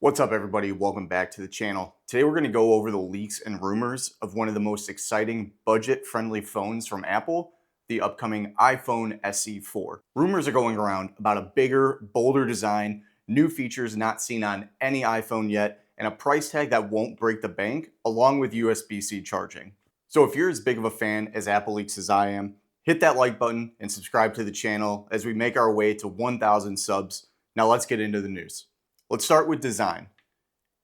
What's up, everybody? Welcome back to the channel. Today we're going to go over the leaks and rumors of one of the most exciting budget-friendly phones from Apple, the upcoming iPhone SE 4. Rumors are going around about a bigger, bolder design, new features not seen on any iPhone yet, and a price tag that won't break the bank, along with USB-C charging. So if you're as big of a fan as Apple leaks as I am, hit that like button and subscribe to the channel as we make our way to 1,000 subs. Now let's get into the news. Let's start with design.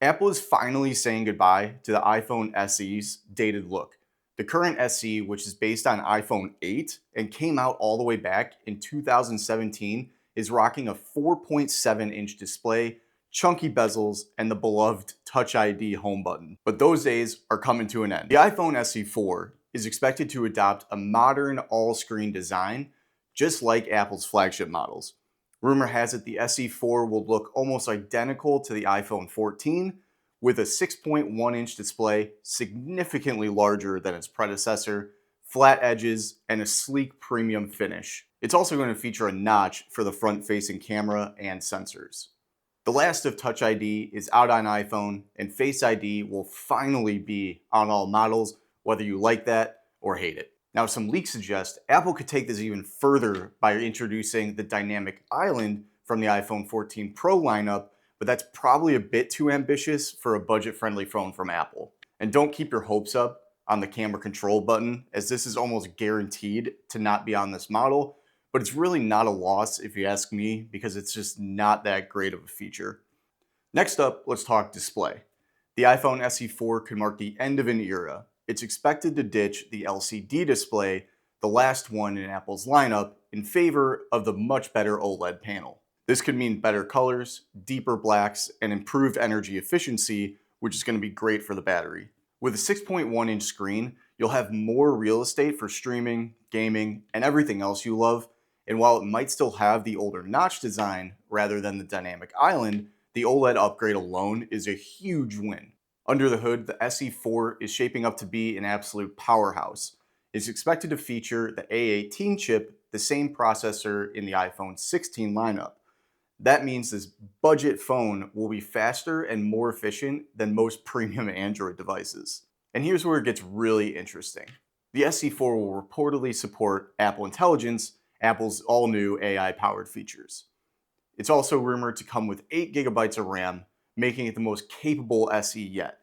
Apple is finally saying goodbye to the iPhone SE's dated look. The current SE, which is based on iPhone 8 and came out all the way back in 2017, is rocking a 4.7-inch display, chunky bezels, and the beloved Touch ID home button. But those days are coming to an end. The iPhone SE 4 is expected to adopt a modern all-screen design, just like Apple's flagship models. Rumor has it the SE 4 will look almost identical to the iPhone 14, with a 6.1-inch display, significantly larger than its predecessor, flat edges, and a sleek premium finish. It's also going to feature a notch for the front-facing camera and sensors. The last of Touch ID is out on iPhone, and Face ID will finally be on all models, whether you like that or hate it. Now, some leaks suggest Apple could take this even further by introducing the dynamic island from the iPhone 14 Pro lineup, but that's probably a bit too ambitious for a budget-friendly phone from Apple. And don't keep your hopes up on the camera control button, as this is almost guaranteed to not be on this model, but it's really not a loss if you ask me, because it's just not that great of a feature. Next up, let's talk display. The iPhone SE 4 could mark the end of an era. It's expected to ditch the LCD display, the last one in Apple's lineup, in favor of the much better OLED panel. This could mean better colors, deeper blacks, and improved energy efficiency, which is going to be great for the battery. With a 6.1-inch screen, you'll have more real estate for streaming, gaming, and everything else you love, and while it might still have the older notch design rather than the dynamic island, the OLED upgrade alone is a huge win. Under the hood, the SE 4 is shaping up to be an absolute powerhouse. It's expected to feature the A18 chip, the same processor in the iPhone 16 lineup. That means this budget phone will be faster and more efficient than most premium Android devices. And here's where it gets really interesting. The SE 4 will reportedly support Apple Intelligence, Apple's all-new AI-powered features. It's also rumored to come with 8 GB of RAM, making it the most capable SE yet.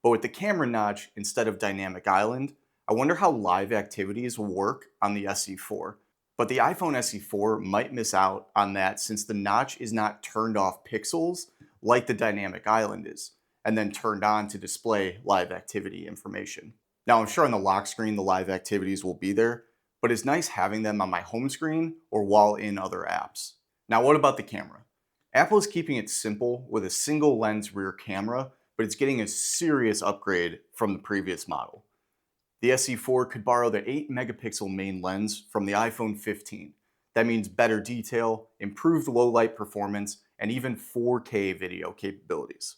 But with the camera notch instead of dynamic island, I wonder how live activities will work on the SE 4. But the iPhone SE 4 might miss out on that, since the notch is not turned off pixels like the dynamic island is, and then turned on to display live activity information. Now, I'm sure on the lock screen the live activities will be there, but it's nice having them on my home screen or while in other apps. Now, what about the camera? Apple is keeping it simple with a single lens rear camera, but it's getting a serious upgrade from the previous model. The SE 4 could borrow the 8-megapixel main lens from the iPhone 15. That means better detail, improved low light performance, and even 4K video capabilities.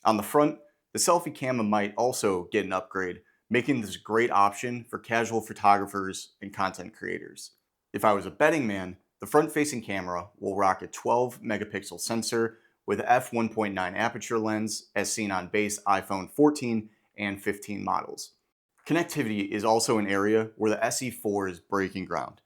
On the front, the selfie camera might also get an upgrade, making this a great option for casual photographers and content creators. If I was a betting man, the front-facing camera will rock a 12-megapixel sensor with a f1.9 aperture lens, as seen on base iPhone 14 and 15 models. Connectivity is also an area where the SE 4 is breaking ground.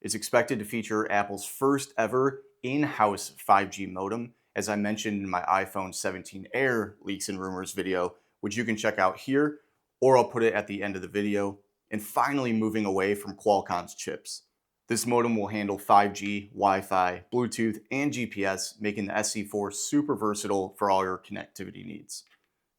It's expected to feature Apple's first ever in-house 5G modem, as I mentioned in my iPhone 17 Air leaks and rumors video, which you can check out here, or I'll put it at the end of the video. And finally, moving away from Qualcomm's chips. This modem will handle 5G, Wi-Fi, Bluetooth, and GPS, making the SE 4 super versatile for all your connectivity needs.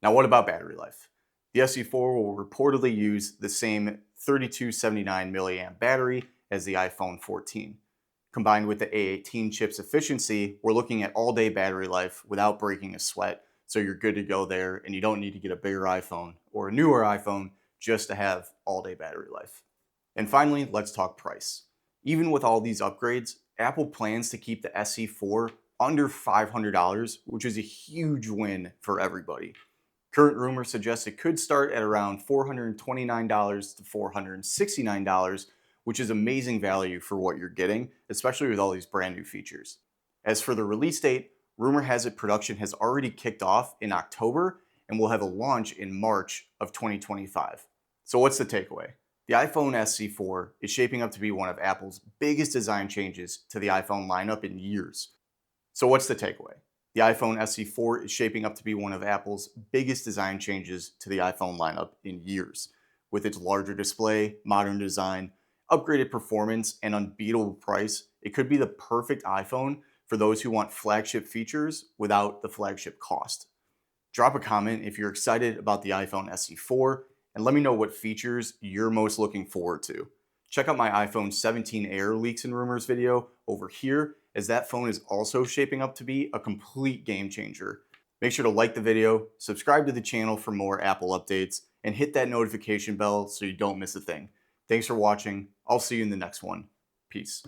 Now, what about battery life? The SE 4 will reportedly use the same 3279 mAh battery as the iPhone 14. Combined with the A18 chip's efficiency, we're looking at all-day battery life without breaking a sweat, so you're good to go there, and you don't need to get a bigger iPhone or a newer iPhone just to have all-day battery life. And finally, let's talk price. Even with all these upgrades, Apple plans to keep the SE 4 under $500, which is a huge win for everybody. Current rumors suggest it could start at around $429 to $469, which is amazing value for what you're getting, especially with all these brand new features. As for the release date, Rumor has it production has already kicked off in October and will have a launch in March of 2025. So what's the takeaway? The iPhone SE4 is shaping up to be one of Apple's biggest design changes to the iPhone lineup in years. So what's the takeaway? The iPhone SE4 is shaping up to be one of Apple's biggest design changes to the iPhone lineup in years. With its larger display, modern design, upgraded performance, and unbeatable price, it could be the perfect iPhone for those who want flagship features without the flagship cost. Drop a comment if you're excited about the iPhone SE4 and let me know what features you're most looking forward to. Check out my iPhone 17 Air leaks and rumors video over here, as that phone is also shaping up to be a complete game changer. Make sure to like the video, subscribe to the channel for more Apple updates, and hit that notification bell so you don't miss a thing. Thanks for watching. I'll see you in the next one. Peace.